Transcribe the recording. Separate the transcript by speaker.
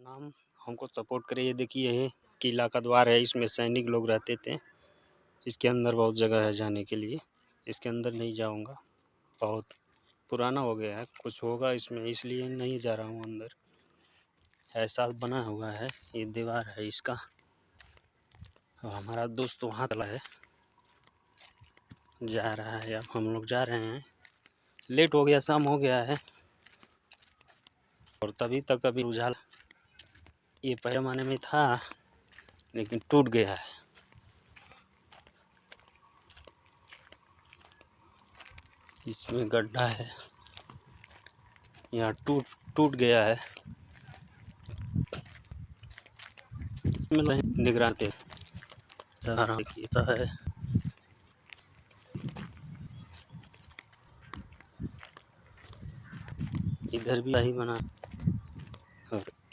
Speaker 1: नाम हमको सपोर्ट करे। ये देखिए ये किला का द्वार है, इसमें सैनिक लोग रहते थे। इसके अंदर बहुत जगह है जाने के लिए, इसके अंदर नहीं जाऊंगा, बहुत पुराना हो गया है, कुछ होगा इसमें इसलिए नहीं जा रहा हूँ अंदर। ऐसा बना हुआ है, ये दीवार है इसका। और हमारा दोस्त वहाँ चला है, जा रहा है। अब हम लोग जा रहे हैं, लेट हो गया, शाम हो गया है। और तभी तक अभी उजाला, ये पहले ज़माने में था लेकिन टूट गया है। इसमें गड्ढा है, यहाँ टूट गया है। निगरानी है, इधर भी यही बना।